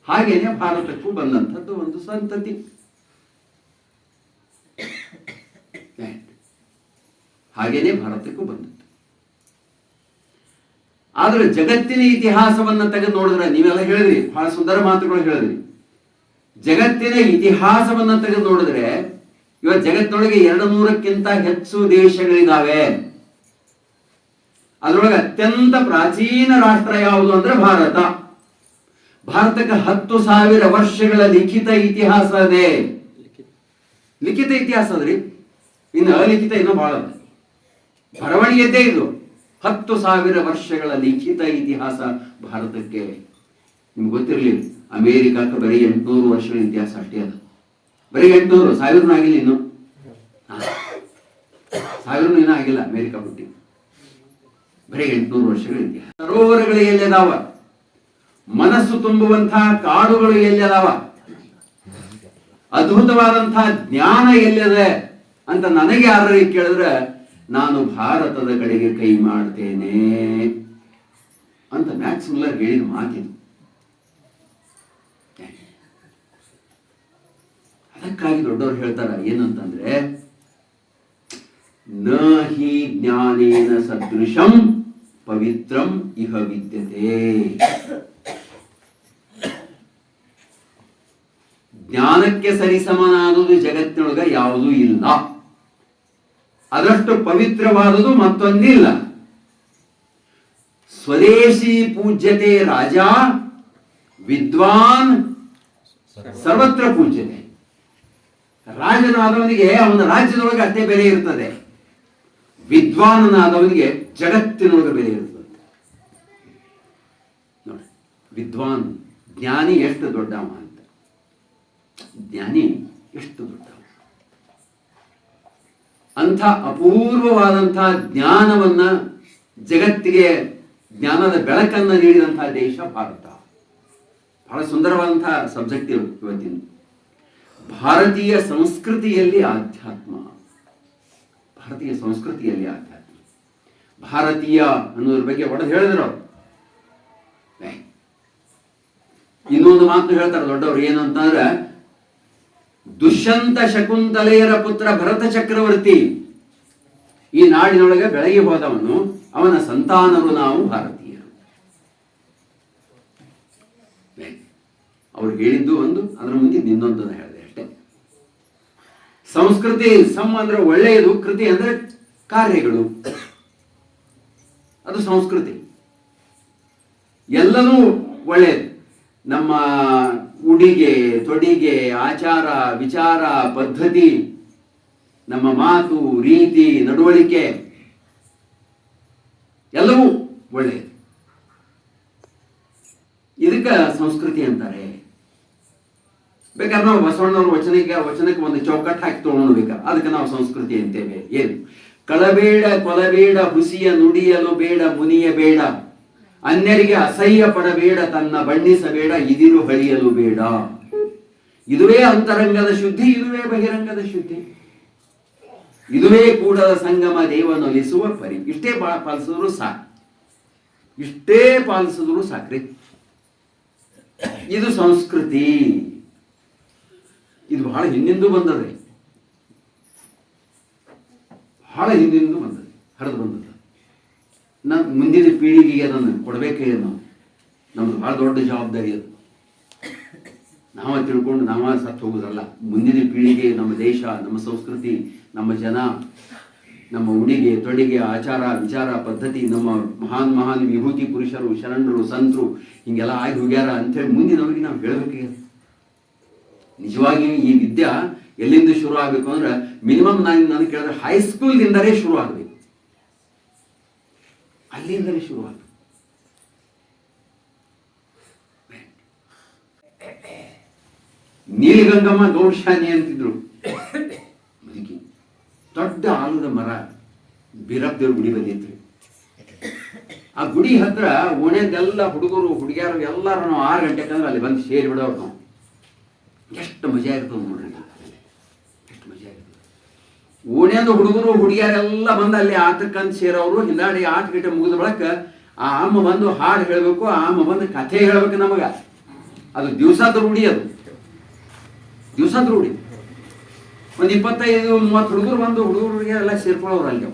ಹಾಗೇನೆ ಭಾರತಕ್ಕೂ ಬಂದಂಥದ್ದು ಒಂದು ಸಂತತಿ. ಹಾಗೇನೆ ಭಾರತಕ್ಕೂ ಬಂದದ್ದು. ಆದ್ರೆ ಜಗತ್ತಿನ ಇತಿಹಾಸವನ್ನ ತೆಗೆದು ನೋಡಿದ್ರೆ, ನೀವೆಲ್ಲ ಹೇಳಿದ್ರಿ, ಬಹಳ ಸುಂದರ ಮಾತುಗಳು ಹೇಳಿದ್ರಿ. ಜಗತ್ತಿನ ಇತಿಹಾಸವನ್ನ ತೆಗೆದು ನೋಡಿದ್ರೆ ಇವತ್ತು ಜಗತ್ತಿನೊಳಗೆ 200ಕ್ಕಿಂತ ಹೆಚ್ಚು ದೇಶಗಳಿದಾವೆ. ಅದರೊಳಗೆ ಅತ್ಯಂತ ಪ್ರಾಚೀನ ರಾಷ್ಟ್ರ ಯಾವುದು ಅಂದ್ರೆ ಭಾರತ. ಭಾರತಕ್ಕೆ 10,000 ವರ್ಷಗಳ ಲಿಖಿತ ಇತಿಹಾಸ ಅದೇ. ಲಿಖಿತ ಇತಿಹಾಸ ಅದ್ರಿ. ಇನ್ನು ಅಲಿಖಿತ ಇನ್ನೂ ಬಹಳ ಬರವಣಿಗೆದ್ದೇ ಇದು. 10,000 ವರ್ಷಗಳ ಲಿಖಿತ ಇತಿಹಾಸ ಭಾರತಕ್ಕೆ. ನಿಮ್ಗೆ ಗೊತ್ತಿರಲಿ, ಅಮೇರಿಕಕ್ಕೆ ಬರೀ 800 ವರ್ಷಗಳ ಇತಿಹಾಸ ಅಷ್ಟೇ ಅದು. ಬರೀ 800, 1000 ಆಗಿಲ್ಲ ಇನ್ನು. 1000 ಇನ್ನೂ ಆಗಿಲ್ಲ ಅಮೇರಿಕ ಹುಟ್ಟಿ. ಬರೀ 800 ವರ್ಷಗಳ ಇತಿಹಾಸ. ಸರೋವರಗಳು ಎಲ್ಲಿದಾವ, ಮನಸ್ಸು ತುಂಬುವಂತಹ ಕಾಡುಗಳು ಎಲ್ಲಿದಾವ, ಅದ್ಭುತವಾದಂತಹ ಜ್ಞಾನ ಎಲ್ಲಿದೆ ಅಂತ ನನಗೆ ಯಾರಿಗೆ ಕೇಳಿದ್ರೆ ನಾನು ಭಾರತದ ಕಡೆಗೆ ಕೈ ಮಾಡ್ತೇನೆ ಅಂತ ಮ್ಯಾಕ್ಸ್ ಮುಲ್ಲರ್ ಹೇಳಿದ ಮಾತಿದು. ಅದಕ್ಕಾಗಿ ದೊಡ್ಡವರು ಹೇಳ್ತಾರ ಏನಂತಂದ್ರೆ, ನ ಹಿ ಜ್ಞಾನೇನ ಸದೃಶಂ ಪವಿತ್ರಂ ಇಹ ವಿದ್ಯತೆ. ಜ್ಞಾನಕ್ಕೆ ಸರಿಸಮನಾದುದು ಜಗತ್ತಿನೊಳಗ ಯಾವುದೂ ಇಲ್ಲ, ಅದಷ್ಟು ಪವಿತ್ರವಾದುದು ಮತ್ತೊಂದಿಲ್ಲ. ಸ್ವದೇಶಿ ಪೂಜ್ಯತೆ ರಾಜ, ವಿದ್ವಾನ್ ಸರ್ವತ್ರ ಪೂಜ್ಯತೆ. ರಾಜನಾದವನಿಗೆ ಅವನ ರಾಜ್ಯದೊಳಗೆ ಅಷ್ಟೇ ಬೆಲೆ ಇರ್ತದೆ, ವಿದ್ವಾನನಾದವನಿಗೆ ಜಗತ್ತಿನೊಳಗೆ ಬೆಲೆ ಇರ್ತದೆ. ನೋಡಿ, ವಿದ್ವಾನ್ ಜ್ಞಾನಿ ಎಷ್ಟು ದೊಡ್ಡವ ಅಂತ. ಜ್ಞಾನಿ ಎಷ್ಟು ದೊಡ್ಡವ. ಅಂಥ ಅಪೂರ್ವವಾದಂತಹ ಜ್ಞಾನವನ್ನ ಜಗತ್ತಿಗೆ, ಜ್ಞಾನದ ಬೆಳಕನ್ನು ನೀಡಿದಂತಹ ದೇಶ ಭಾರತ. ಬಹಳ ಸುಂದರವಾದಂತಹ ಸಬ್ಜೆಕ್ಟ್ ಇವತ್ತಿನ. ಭಾರತೀಯ ಸಂಸ್ಕೃತಿಯಲ್ಲಿ ಆಧ್ಯಾತ್ಮ, ಭಾರತೀಯ ಸಂಸ್ಕೃತಿಯಲ್ಲಿ ಆಧ್ಯಾತ್ಮ. ಭಾರತೀಯ ಅನ್ನೋದ್ರ ಬಗ್ಗೆ ಒಡೆದು ಹೇಳಿದ್ರು. ಇನ್ನೊಂದು ಮಾತು ಹೇಳ್ತಾರೆ ದೊಡ್ಡವರು, ಏನಂತಂದ್ರೆ, ದುಷ್ಯಂತ ಶಕುಂತಲೆಯರ ಪುತ್ರ ಭರತ ಚಕ್ರವರ್ತಿ ಈ ನಾಡಿನೊಳಗೆ ಬೆಳಗಿ ಹೋದವನು, ಅವನ ಸಂತಾನರು ನಾವು ಭಾರತೀಯರು. ಅವ್ರು ಹೇಳಿದ್ದು ಒಂದು, ಅದರ ಮುಂದೆ ಇನ್ನೊಂದನ್ನು ಹೇಳಿದೆ ಅಷ್ಟೇ. ಸಂಸ್ಕೃತಿ, ಸಮ್ ಅಂದ್ರೆ ಒಳ್ಳೆಯದು, ಕೃತಿ ಅಂದ್ರೆ ಕಾರ್ಯಗಳು, ಅದು ಸಂಸ್ಕೃತಿ. ಎಲ್ಲವೂ ಒಳ್ಳೆಯದು. ನಮ್ಮ ಉಡಿಗೆ ತೊಡಿಗೆ, ಆಚಾರ ವಿಚಾರ ಪದ್ಧತಿ, ನಮ್ಮ ಮಾತು ರೀತಿ ನಡವಳಿಕೆ ಎಲ್ಲವೂ ಒಳ್ಳೆಯದು. ಇದಕ್ಕೆ ಸಂಸ್ಕೃತಿ ಅಂತಾರೆ. ಬೇಕಾದ್ರೆ ನಾವು ಬಸವಣ್ಣವ್ರ ವಚನಕ್ಕೆ ಒಂದು ಚೌಕಟ್ಟು ಹಾಕಿ ತಗೊಂಡ್ಬೇಕಾರೆ ಅದಕ್ಕೆ ನಾವು ಸಂಸ್ಕೃತಿ ಅಂತೇವೆ. ಏನು? ಕಳಬೇಡ ಕೊಲಬೇಡ, ಹುಸಿಯ ನುಡಿಯಲು ಬೇಡ, ಮುನಿಯ ಬೇಡ, ಅನ್ಯರಿಗೆ ಅಸಹ್ಯ ಪಡಬೇಡ, ತನ್ನ ಬಣ್ಣಿಸಬೇಡ, ಇದಿರು ಹಳಿಯಲು ಬೇಡ. ಇದುವೇ ಅಂತರಂಗದ ಶುದ್ಧಿ, ಇದುವೇ ಬಹಿರಂಗದ ಶುದ್ಧಿ, ಇದುವೇ ಕೂಡಲ ಸಂಗಮ ದೇವನೊಲಿಸುವ ಪರಿ. ಇಷ್ಟೇ ಪಾಲಿಸಿದ್ರು ಸಾಕು, ಇಷ್ಟೇ ಪಾಲಿಸಿದ್ರು ಸಾಕ್ರಿ. ಇದು ಸಂಸ್ಕೃತಿ. ಇದು ಬಹಳ ಹಿಂದಿಂದು ಬಂದದೆ, ಬಹಳ ಹಿಂದಿಂದು ಬಂದದೆ, ಹರಿದು ಬಂದದ. ಮುಂದಿನ ಪೀಳಿಗೆಗೆ ಅದನ್ನು ಕೊಡಬೇಕೇ. ನಮ್ದು ಬಹಳ ದೊಡ್ಡ ಜವಾಬ್ದಾರಿ ಅದು. ನಾವ ತಿಳ್ಕೊಂಡು ನಾವ ಸತ್ತು ಹೋಗೋದಲ್ಲ. ಮುಂದಿನ ಪೀಳಿಗೆ ನಮ್ಮ ದೇಶ, ನಮ್ಮ ಸಂಸ್ಕೃತಿ, ನಮ್ಮ ಜನ, ನಮ್ಮ ಉಡಿಗೆ ತೊಡಿಗೆ, ಆಚಾರ ವಿಚಾರ ಪದ್ಧತಿ, ನಮ್ಮ ಮಹಾನ್ ಮಹಾನ್ ವಿಭೂತಿ ಪುರುಷರು, ಶರಣರು, ಸಂತರು ಹಿಂಗೆಲ್ಲ ಆಗಿ ಹೋಗ್ಯಾರ ಅಂಥೇಳಿ ಮುಂದಿನವರಿಗೆ ನಾವು ಹೇಳಬೇಕೇ. ನಿಜವಾಗಿ ಈ ವಿದ್ಯಾ ಎಲ್ಲಿಂದ ಶುರು ಆಗಬೇಕು ಅಂದ್ರೆ, ಮಿನಿಮಮ್ ನಾನು ಕೇಳಿದ್ರೆ ಹೈಸ್ಕೂಲ್ದಿಂದಲೇ ಶುರು ಆಗಬೇಕು, ಅಲ್ಲಿಂದಲೇ ಶುರು ಆಗಬೇಕು. ನೀಲಗಂಗಮ್ಮ ಗೌಡಶಾನಿ ಅಂತಿದ್ರು, ಮುದುಕಿ. ದೊಡ್ಡ ಆಲದ ಮರ ಬೀರಪ್ಪದೇವ್ರ ಗುಡಿ ಬಂದಿತ್ತು. ಆ ಗುಡಿ ಹತ್ರ ಓಣ್ಯದೆಲ್ಲ ಹುಡುಗರು ಹುಡುಗಿಯರು ಎಲ್ಲರೂ ನಾವು 6 ಗಂಟೆಗೆ ಅಂದ್ರೆ ಅಲ್ಲಿ ಬಂದು ಸೇರಿ ಬಿಡೋರು ನಾವು. ಎಷ್ಟು ಮಜಾ ಇರ್ತದೆ ನೋಡ್ರಿ, ಎಷ್ಟು ಮಜಾ ಇರ್ತದೆ. ಓಣ್ಯದ ಹುಡುಗರು ಹುಡುಗಿಯರೆಲ್ಲ ಬಂದು ಅಲ್ಲಿ ಆಟಕ್ಕಂತ ಸೇರೋರು. ಹಿಂದಾಡಿ 8 ಗಂಟೆ ಮುಗಿದ ಬಳಿಕ ಆ ಅಮ್ಮ ಬಂದು ಹಾಡು ಹೇಳಬೇಕು, ಆ ಅಮ್ಮ ಬಂದು ಕಥೆ ಹೇಳ್ಬೇಕು ನಮಗ. ಅದು ದಿವಸದ ರೂಢಿ, ಅದು ದಿವಸದ ರೂಢಿ. ಒಂದು 25-30 ಹುಡುಗರು ಬಂದು ಹುಡುಗರಿಗೆ ಎಲ್ಲ ಸೇರ್ಕೊಳ್ಳೋರು ಅಲ್ಲಿ.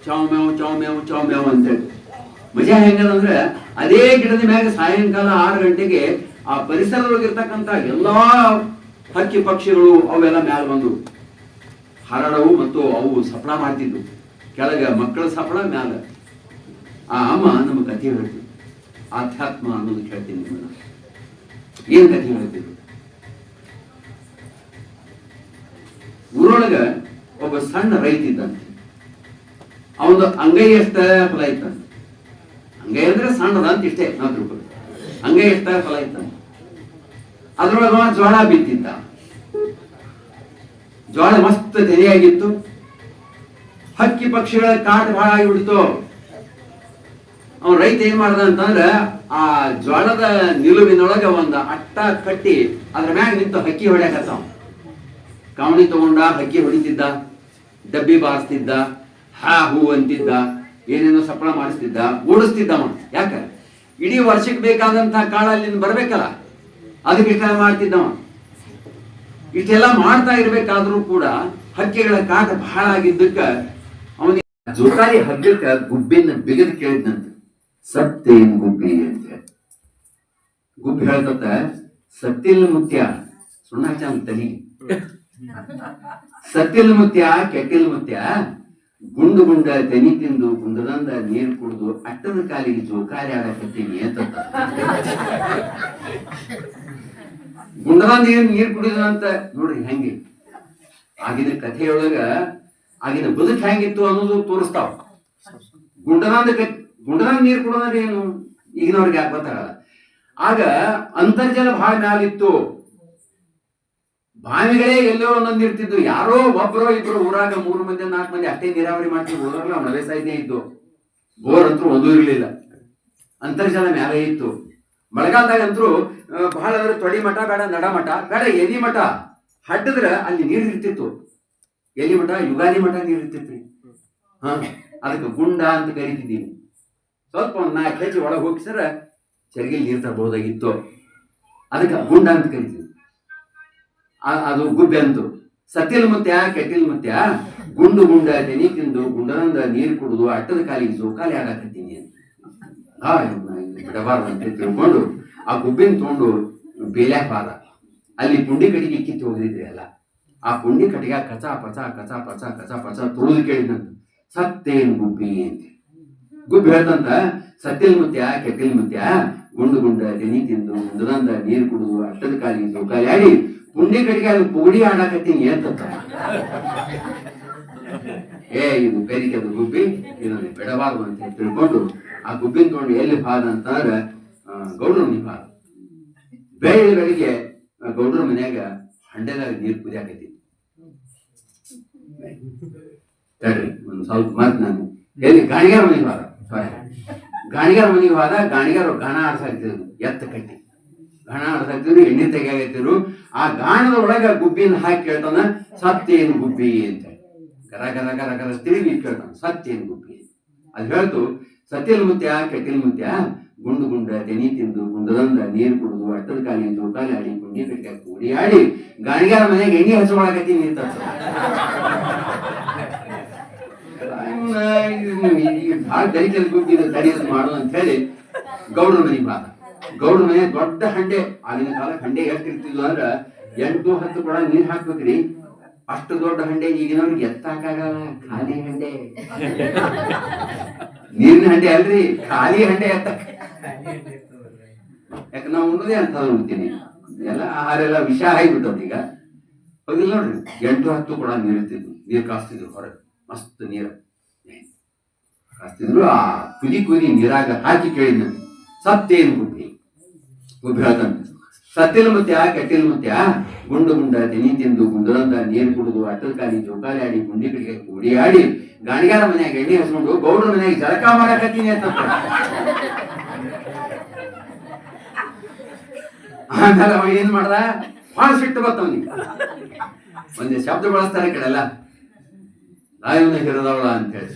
ಚಾವ್ ಮೇವ್ ಚಾವ್ ಮೇವ್ ಚಾವ್ ಮೇವ್ ಅಂತೇಳಿ ಮಜಾ ಹೆಂಗದಂದ್ರೆ, ಅದೇ ಗಿಡದ ಮ್ಯಾಗ ಸಾಯಂಕಾಲ 6 ಗಂಟೆಗೆ ಆ ಪರಿಸರದೊಳಗಿರ್ತಕ್ಕಂಥ ಎಲ್ಲಾ ಹಕ್ಕಿ ಪಕ್ಷಿಗಳು ಅವೆಲ್ಲ ಮ್ಯಾಲ ಬಂದು ಹಾರಾಡವು ಮತ್ತು ಅವು ಸಫಳ ಮಾಡ್ತಿದ್ವು. ಕೆಳಗೆ ಮಕ್ಕಳ ಸಫಳ, ಮ್ಯಾಲ ಆ ಅಮ್ಮ ನಮ್ಮ ಕಥೆ ಹೇಳ್ತಿದ್ವು. ಆಧ್ಯಾತ್ಮ ಅನ್ನೋದು ಹೇಳ್ತೀನಿ ನಿಮ್ಮನ್ನ. ಏನ್ ಕಥೆ ಹೇಳ್ತಿದ್ರು? ಊರೊಳಗ ಒಬ್ಬ ಸಣ್ಣ ರೈತ ಇದ್ದಂತೆ. ಅವನು ಅಂಗೈ ಎಷ್ಟ ಫಲ ಇತ್ತಂತೆ. ಅಂಗೈ ಅಂದ್ರೆ ಸಣ್ಣದ ಅಂತ ಇಷ್ಟೇ ನಾವು ತಿಳ್ಕೊಳ್ಳಿ. ಅಂಗೈ ಎಷ್ಟ ಫಲ ಇತ್ತಂತೆ. ಅದ್ರೊಳಗ ಜೋಳ ಬಿತ್ತಿದ್ದ. ಜೋಳ ಮಸ್ತ್ ತೆರೆಯಾಗಿತ್ತು. ಹಕ್ಕಿ ಪಕ್ಷಿಗಳ ಕಾಟ ಬಹಳ ಆಗಿಬಿಡ್ತು. ಅವನ್ ರೈತ ಏನ್ ಮಾಡ್ದ ಅಂತಂದ್ರ ಆ ಜ್ವಾಳದ ನಿಲುವಿನೊಳಗ ಒಂದ ಅಟ್ಟ ಕಟ್ಟಿ ಅದ್ರ ಮ್ಯಾಗ ನಿಂತು ಹಕ್ಕಿ ಹೊಡ್ಯಾಕತ್ತಾವ. ಕಾವಣಿ ತಗೊಂಡ ಹಕ್ಕಿ ಹೊಡಿತಿದ್ದ, ಡಬ್ಬಿ ಬಾರಿಸ್ತಿದ್ದ, ಹಾ ಹೂ ಅಂತಿದ್ದ, ಏನೇನೋ ಸಪ್ಪಳ ಮಾಡಿಸ್ತಿದ್ದ, ಓಡಿಸ್ತಿದ್ದವ. ಯಾಕ? ಇಡೀ ವರ್ಷಕ್ಕೆ ಬೇಕಾದಂತ ಕಾಳ ಅಲ್ಲಿಂದ ಬರ್ಬೇಕಲ್ಲ, ಅದಕ್ಕೆ ಇಷ್ಟ ಮಾಡ್ತಿದ್ದವ. ಇಷ್ಟೆಲ್ಲ ಮಾಡ್ತಾ ಇರ್ಬೇಕಾದ್ರೂ ಕೂಡ ಹಕ್ಕಿಗಳ ಕಾಟ ಬಹಳ ಆಗಿದ್ದಕ್ಕ ಅವನಿಗೆ ಜೋಕಾಲಿ ಹಗ್ಗಕ್ಕ ಗುಬ್ಬಿನ ಬಿಗದ್ ಕೇಳಿದ್ನಂತೆ. ಸತ್ತೇನ್ ಗುಬ್ಬಿ ಅಂತ ಹೇಳಿ. ಗುಬ್ಬಿ ಹೇಳ್ತತ್ತ, ಸತ್ತಿಲ್ ಮುತ್ಯ ಸುಣ್ಣ ಹಚ್ಚ ತನಿ, ಸತ್ತಿಲ್ ಮುತ್ಯ ಕೆಟ್ಟಿಲ್ ಮುತ್ಯ, ಗುಂಡು ಗುಂಡ ತೆನಿ ತಿಂದು ಗುಂಡದಂದ ನೀರು ಕುಡಿದು ಅಟ್ಟದ ಕಾಲಿಗೆ ಜೋಕಾಲಿ ಆಡಕತ್ತೀನಿ ಅಂತ. ಗುಂಡದಂದ ನೀರು ಕುಡಿದಂತ ನೋಡ್ರಿ ಹೆಂಗೆ. ಆಗಿನ ಕಥೆಯೊಳಗ ಆಗಿನ ಬದುಕು ಹೆಂಗಿತ್ತು ಅನ್ನೋದು ತೋರಿಸ್ತಾವ. ಗುಂಡದಂದ ನೀರು ಕುಡೋದ್ರೆ ಏನು ಈಗಿನವ್ರಿಗೆ ಯಾಕೆ ಗೊತ್ತಾಗಲ್ಲ. ಆಗ ಅಂತರ್ಜಲ ಬಹಳ ಮ್ಯಾಲಿತ್ತು. ಬಾವಿಗಳೇ ಎಲ್ಲೋ ಒಂದೊಂದು ಇರ್ತಿದ್ದು. ಯಾರೋ ಒಬ್ಬರೋ ಇಬ್ಬರು ಊರಾಗ 3 ಮಂದಿ 4 ಮಂದಿ ಅಷ್ಟೇ ನೀರಾವರಿ ಮಾಡ್ತಿದ್ರು. ಊರಾಗಲ್ಲ ಮಳೆ ಸಾಯ್ದೇ ಇದ್ದು. ಬೋರ್ ಅಂತೂ ಒಂದೂ ಇರಲಿಲ್ಲ. ಅಂತರ್ಜಲ ಮ್ಯಾಲೆ ಇತ್ತು. ಮಳೆಗಾಲದಾಗ ಅಂತೂ ಬಹಳ ತೊಡಿ ಮಠ ಬೇಡ, ನಡ ಮಠ ಬೇಡ, ಎಲಿ ಮಠ ಹಡ್ಡಿದ್ರ ಅಲ್ಲಿ ನೀರು ಇರ್ತಿತ್ತು. ಎಲಿ ಮಠ, ಯುಗಾದಿ ಮಠ ನೀರು ಇರ್ತಿತ್ರಿ. ಅದಕ್ಕೆ ಗುಂಡ ಅಂತ ಕರಿತಿದ್ದೀವಿ. ಸ್ವಲ್ಪ ಒಂದು 4 ಹೆಜ್ಜೆ ಒಳಗೆ ಹೋಗಿಸರ ಚರಿಗೆಲ್ ನೀರು ತರಬಹುದಾಗಿತ್ತು. ಅದಕ್ಕೆ ಗುಂಡ ಅಂತ ಕರಿತೀವಿ. ಅದು ಗುಬ್ಬೆ ಅಂತು. ಸತ್ತಿಲ್ ಮುತ್ಯ ಕೆಟ್ಟಿಲ್ ಮುತ್ಯ, ಗುಂಡು ಗುಂಡ ತೆನಿ ತಿಂದು ಗುಂಡನಂದ ನೀರು ಕುಡಿದು ಅಟ್ಟದ ಕಾಲಿಗೆ ಜೋಕಾಲಿ ಆಡಕತ್ತೀನಿ ಅಂತ. ಬಿಡಬಾರ್ದು ಅಂತ ತಿಳ್ಕೊಂಡು ಆ ಗುಬ್ಬಿನ ತಗೊಂಡು ಬೇಲ್ಯಾಕ ಬಾದ. ಅಲ್ಲಿ ಪುಂಡಿ ಕಟ್ಟಿಗೆ ಕಿತ್ತು ಹೋಗಿದ್ರಿ ಅಲ್ಲ, ಆ ಪುಂಡಿ ಕಟ್ಟಿಗೆ ಕಚ ಪಚ ಕಚ ಪಚ ಕಚ ಪಚ ತುಳಿದು ಕೇಳಿದಂತ, ಸತ್ತೇನ್ ಗುಬ್ಬಿ ಅಂತ. ಗುಬ್ಬಿ ಹೇಳ್ತಂತ, ಸತ್ತಿಲ್ ಮುತ್ಯ ಕೆಟ್ಟಿಲ್ ಮುತ್ಯ, ಗುಂಡು ಗುಂಡ ತೆನಿ ತಿಂದು ಗುಂಡದಂದ ನೀರು ಕುಡಿದು ಅಟ್ಟದ ಕಾಲಿಗೆ ಜೋಕಾಲಿ ಆಡಿ ಪುಂಡಿ ಕಟ್ಟಿಗೆ ಅದು ಪುಗಡಿ ಆಡಾಕತ್ತೀನಿ ಅಂತ. ಇದು ಬೇರಿಕೆ, ಅದು ಗುಬ್ಬಿ, ಇದನ್ನು ಬಿಡಬಾರ್ದು ಅಂತ ತಿಳ್ಕೊಂಡು ಆ ಗುಬ್ಬಿನ ತಗೊಂಡು ಎಲ್ಲಿ ಬಾದ ಅಂತಂದ್ರ ಗೌಡ್ರ ಮನೆ ಬಾದ. ಬೆಳಿಗ್ಗೆ ಗೌಡ್ರ ಮನ್ಯಾಗ ಹಂಡೆದಾಗ ನೀರು ಕುದಿಯಾಕೈತಿ. ತಡ್ರಿ ಒಂದು ಸ್ವಲ್ಪ ಮಾತು. ನಾನು ಎಲ್ಲಿ ಗಾಣಿಗಾರ ಮನೆಗೆ ಬಾದ. ಗಾಣಿಗಾರ ಮನೆಗೆ ಬಾದ. ಗಾಣಿಗಾರ ಗಾಣ ಆಡ್ಸಾಕ್ತಿದ್ರು, ಎತ್ತ ಕಟ್ಟಿ ಗಾಣ ಆಡ್ಸಾಕ್ತಿದ್ರು, ಎಣ್ಣೆ ತೆಗಿಯಾಕೈತಿರು. ಆ ಗಾಣದ ಒಳಗ ಗುಬ್ಬಿನ ಹಾಕಿ ಕೇಳ್ತಾನ, ಸತ್ತೇನು ಗುಬ್ಬಿ ಅಂತ. ಗರ ಗರ ಗರ ಗರ ತಿರುಗಿ ಕೇಳ್ತಾನ, ಸತ್ತೇನು ಗುಬ್ಬಿ. ಅದು ಹೇಳ್ತು, ಸತ್ತಿಲ್ ಮುತ್ಯ ಕೆಟ್ಟಿಲ್ ಮುತ್ಯ, ಗುಂಡು ಗುಂಡ ತೆನಿ ತಿಂದು ಗುಂಡದಂದ ನೀರು ಕುಡಿದು ಅಟ್ಟದ ಕಾಲಿಗೆ ಜೋಕಾಲಿ ಆಡಿ ಪುಂಡಿ ಕಟ್ಟಿ ಕೂಡಿ ಆಡಿ ಗಾಣಿಗಾರ ಮನೆಯಾಗ ಎಣ್ಣೆ ಹಚ್ಕೊಳಕತ್ತೀನಿ ಅಂತ. ಭಾಳ ತರಿಕೆ ಗುಬ್ಬಿದ ತಡಿಯೋದು ಮಾಡು ಅಂತ ಹೇಳಿ ಗೌಡ್ರ ಮನೆಗೆ ಬಾದ. ಗೌಡ್ರ ಮನೆ ದೊಡ್ಡ ಹಂಡೆ. ಆಗಿನ ಕಾಲ ಹಂಡೆ ಎಷ್ಟು ಇರ್ತಿದ್ವು ಅಂದ್ರ 8-10 ಕೊಡ ನೀರ್ ಹಾಕ್ಬೇಕ್ರಿ. ಅಷ್ಟು ದೊಡ್ಡ ಹಂಡೆ ಈಗಿನವ್ರಿಗೆ ಎತ್ತಾಕಾಗಲ್ಲ. ಖಾಲಿ ಹಂಡೆ, ನೀರಿನ ಹಂಡೆ ಅಲ್ರಿ, ಖಾಲಿ ಹಂಡೆ ಎತ್ತ. ಯಾಕೆ ನಾವು ಉಣ್ಣೋದೇ ಅಂತ ಉಣ್ತೀನಿ. ಎಲ್ಲ ಆಹಾರ ಎಲ್ಲ ವಿಷ ಆಗಿಬಿಟ್ಟದ ಈಗ. ಹೋಗಿಲ್ಲ ನೋಡ್ರಿ, 8-10 ಕೊಡ ನೀರು ಇರ್ತಿದ್ವು. ನೀರು ಕಾಸ್ತಿದ್ರು ಹೊರಗೆ, ಮಸ್ತ್ ನೀರು ಕಾಸ್ತಿದ್ರು. ಆ ಕುದಿ ನೀರಾಗ ಹಾಕಿ ಕೇಳಿದ್ ನಾನು, ಸತ್ತೇನು ಗುಬ್ಬಿ. ಗುಬ್ಬಿ ಹೇಳ್ತಾನೆ, ಸತ್ತಿಲ್ ಮುತ್ಯ ಕೆಟ್ಟಿಲ್ ಮುತ್ಯ, ಗುಂಡು ಗುಂಡ ತೆನಿ ತಿಂದು ಗುಂಡದಂದ ನೀರು ಕುಡಿದು ಅಟ್ಟದ ಕಾಲಿ ಜೋಕಾಲಿ ಆಡಿ ಪುಂಡಿ ಕಟ್ಟಿಗೆ ಕೂಡಿ ಆಡಿ ಗಾಣಿಗಾರ ಮನ್ಯಾಗ ಎಣ್ಣೆ ಹಚ್ಕೊಂಡು ಗೌಡ್ರ ಮನ್ಯಾಗ ಜಳಕ ಮಾಡಕತ್ತೀನಿ ಅಂತ. ಆಮೇಲೆ ಅವ ಏನ್ ಮಾಡ್ದ, ಭಾಳ ಸಿಟ್ಟು ಬರ್ತವನಿಗೆ. ಒಂದೇ ಶಬ್ದ ಬಳಸ್ತಾರೆ ಕಡೆಲ್ಲ, ನಾಯವನ್ನ ಹಿರದವಳ ಅಂತ ಹೇಳಿ.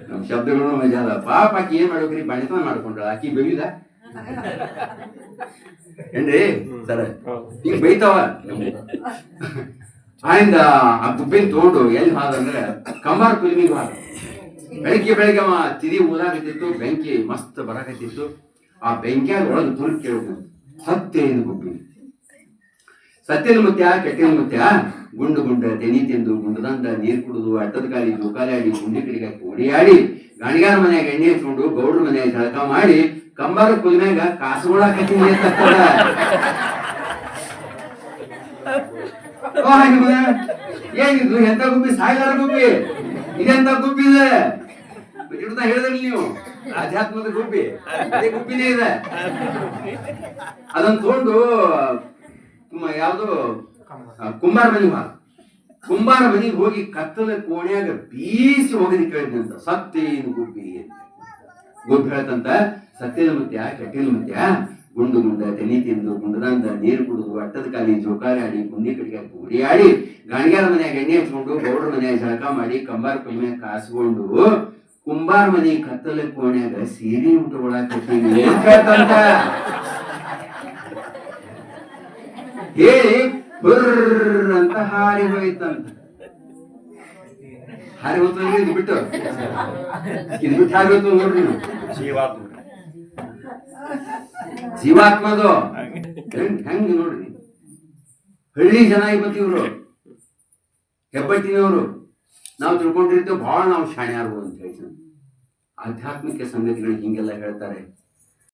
ನಮ್ ಶಬ್ದಗಳು ಮಜಾ ಅದ. ಪಾಪ ಆಕಿ ಏನ್ ಮಾಡ್ಬೇಕ್ರಿ, ಬಣಿತನ ಮಾಡ್ಕೊಂಡ್ರ. ಆಕಿ ಬೆಳಿದ ಏನ್ರಿ ಸರ, ಈಗ ಬೈತಾವ. ಆಯಿಂದ ಆ ಗುಬ್ಬಿನ ತಗೊಂಡು ಎಲ್ಲಿ ಹಾದಂದ್ರೆ ಕಂಬಾರ ಕುಲ್ಮಿಗೆ ಹಾದ. ಬೆಳಿಗ್ಗೆ ಅವ ತಿರಿ ಊದಾಕತ್ತಿತ್ತು, ಬೆಂಕಿ ಮಸ್ತ್ ಬರಾಕತ್ತಿತ್ತು. ಆ ಬೆಂಕಿಯಾಗ ಒಳಗೆ ತುರುಕಿ ಕೇಳ್ಬೋದು, ಸತ್ತೇನು ಗುಬ್ಬಿ. ಸತ್ತಿನ ಮುತ್ಯ ಕೆಟ್ಟಿನ ಮುತ್ಯ, ಗುಂಡು ಗುಂಡ ತೆನಿ ತಿಂದು ಗುಂಡದಂದ ನೀರು ಕುಡಿದು ಅಟ್ಟದ ಕಾಲಿ ಜೋಕಾಲಿ ಆಡಿ ಗುಂಡಿ ಕಡೆಗೆ ಕೂಡಿ ಆಡಿ ಗಾಣಿಗಾರ ಮನ್ಯಾಗ ಎಣ್ಣೆ ಹಚ್ಕೊಂಡು ಗೌಡ್ರ ಮನ್ಯಾಗ ಜಳಕ ಮಾಡಿ ಕಂಬಾರ ಕುಲ್ಮ್ಯಾಗ ಕಾಸುಗಳಾಕತ್ತೀನಿ ಅಂತ. ಏನಿದು ಎಂತ ಗುಬ್ಬಿ? ಸಾಯ್ಲಾರ ಗುಬ್ಬಿ. ಇದೆಂತ ಗುಬ್ಬಿ ಇದೆ? ಇಡ್ತಾ ಹೇಳಿದ್ರಿ ನೀವು, ಆಧ್ಯಾತ್ಮದ ಗುಬ್ಬಿ, ಅದೇ ಗುಬ್ಬಿನೇ ಇದೆ. ಅದನ್ನ ತಗೊಂಡು ಯಾವ್ದು ಕುಂಬಾರ ಮನೆಗೆ ಹೋಗಿ ಕತ್ತಲ ಕೋಣ್ಯಾಗ ಬೀಸಿ ಹೋಗದಿ ಕೇಳಿದಂತ. ಸತ್ತೇನು ಗುಬ್ಬಿ? ಗುಬ್ಬಿ ಹೇಳ್ತಂತ, ಸತ್ಯದ ಮುತ್ಯ ಕೆಟ್ಟಿನ ಮುತ್ಯ, ಗುಂಡು ತೆನಿ ತಿಂದು ಗುಂಡದಂದ ನೀರು ಕುಡಿದು ಅಟ್ಟದ ಕಾಲಿ ಜೋಕಾಲಿ ಆಡಿ ಗುಂಡಿ ಕಡೆಗೆ ಉಡಿಯಾಡಿ ಗಾಣಿಗಾರ ಮನ್ಯಾಗ ಎಣ್ಣೆ ಹಚ್ಕೊಂಡು ಗೌಡ್ರ ಮನ್ಯಾಗ ಜಳಕ ಮಾಡಿ ಕಂಬಾರ ಕಮ್ಮಿ ಕಾಸ್ಕೊಂಡು ಕುಂಬಾರ ಮನೆ ಕತ್ತಲ ಕೋಣ್ಯಾಗ ಸೀರೆ ಉಟ್ಕೊಳಕತ್ತೀವಿ ಹೇಳ್ತಂತ. ಹೇಳಿ ಬರ್ರ ಅಂತ ಹಾರಿ ಹೋಯ್ತಂತ. ಹಾರಿ ಹೋಗ್ತಂದ್ರೆ ಇದು ಬಿಟ್ಟು ಹಾರಿ ಹೋಯ್ತು ನೋಡ್ರಿ. ಜೀವಾತ್ಮದು ಹೆಂಗ ನೋಡ್ರಿ. ಹಳ್ಳಿ ಜನ ಇವತ್ತಿವ್ರು ಹೆಬ್ಬಟ್ಟಿನವರು. ನಾವು ತಿಳ್ಕೊಂಡಿರ್ತೇವೆ ಬಹಳ ನಾವು ಶಾಣ್ಯಾರು ಅಂತ ಹೇಳ್ತೀವಿ. ಆಧ್ಯಾತ್ಮಿಕ ಸಂಗತಿಗಳು ಹಿಂಗೆಲ್ಲ ಹೇಳ್ತಾರೆ.